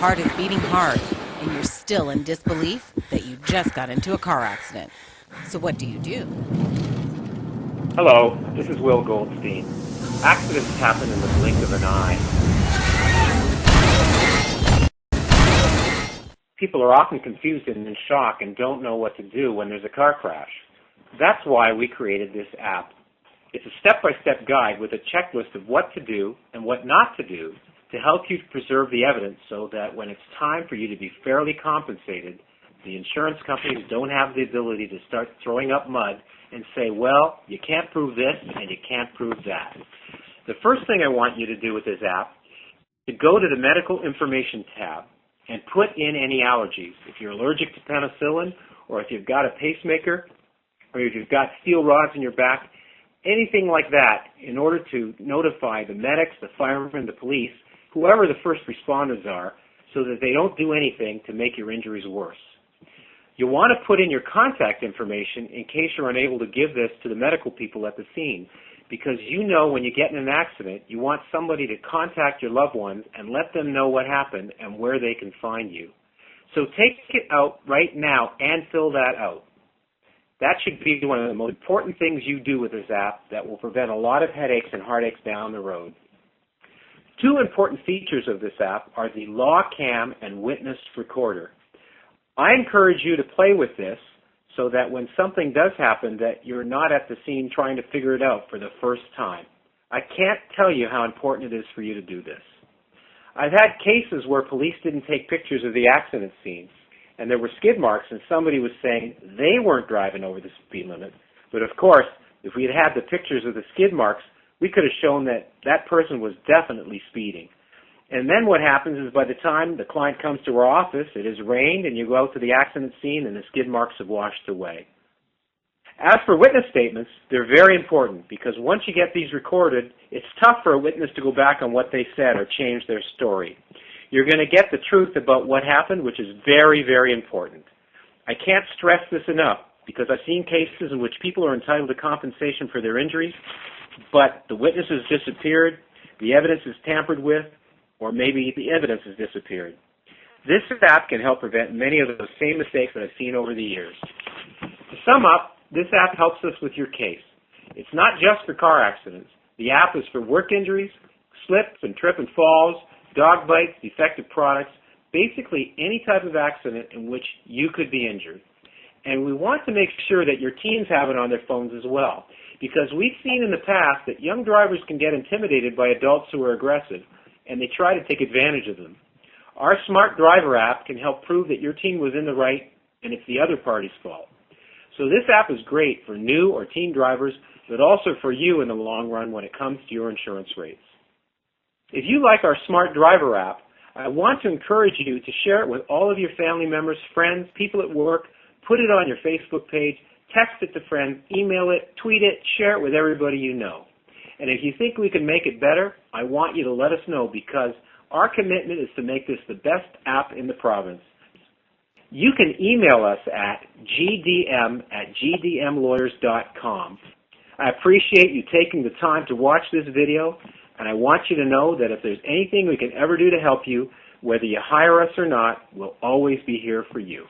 heart is beating hard, and you're still in disbelief that you just got into a car accident. So what do you do? Hello, this is Will Goldstein. Accidents happen in the blink of an eye. People are often confused and in shock and don't know what to do when there's a car crash. That's why we created this app. It's a step-by-step guide with a checklist of what to do and what not to do to help you preserve the evidence so that when it's time for you to be fairly compensated, the insurance companies don't have the ability to start throwing up mud and say, well, you can't prove this and you can't prove that. The first thing I want you to do with this app is to go to the Medical Information tab and put in any allergies. If you're allergic to penicillin, or if you've got a pacemaker, or if you've got steel rods in your back, anything like that, in order to notify the medics, the firemen, the police, whoever the first responders are, so that they don't do anything to make your injuries worse. You'll want to put in your contact information in case you're unable to give this to the medical people at the scene, because you know when you get in an accident, you want somebody to contact your loved ones and let them know what happened and where they can find you. So take it out right now and fill that out. That should be one of the most important things you do with this app that will prevent a lot of headaches and heartaches down the road. Two important features of this app are the Law Cam and Witness Recorder. I encourage you to play with this so that when something does happen that you're not at the scene trying to figure it out for the first time. I can't tell you how important it is for you to do this. I've had cases where police didn't take pictures of the accident scene, and there were skid marks, and somebody was saying they weren't driving over the speed limit. But of course, if we had had the pictures of the skid marks, we could have shown that that person was definitely speeding. And then what happens is by the time the client comes to our office, it has rained, and you go out to the accident scene, and the skid marks have washed away. As for witness statements, they're very important because once you get these recorded, it's tough for a witness to go back on what they said or change their story. You're going to get the truth about what happened, which is very, very important. I can't stress this enough because I've seen cases in which people are entitled to compensation for their injuries, but the witness has disappeared, the evidence is tampered with, or maybe the evidence has disappeared. This app can help prevent many of those same mistakes that I've seen over the years. To sum up, this app helps us with your case. It's not just for car accidents. The app is for work injuries, slips and trip and falls, dog bites, defective products, basically any type of accident in which you could be injured. And we want to make sure that your teens have it on their phones as well, because we've seen in the past that young drivers can get intimidated by adults who are aggressive, and they try to take advantage of them. Our Smart Driver app can help prove that your teen was in the right and it's the other party's fault. So this app is great for new or teen drivers, but also for you in the long run when it comes to your insurance rates. If you like our Smart Driver app, I want to encourage you to share it with all of your family members, friends, people at work. Put it on your Facebook page, text it to friends, email it, tweet it, share it with everybody you know. And if you think we can make it better, I want you to let us know because our commitment is to make this the best app in the province. You can email us at gdm@gdmlawyers.com. I appreciate you taking the time to watch this video, and I want you to know that if there's anything we can ever do to help you, whether you hire us or not, we'll always be here for you.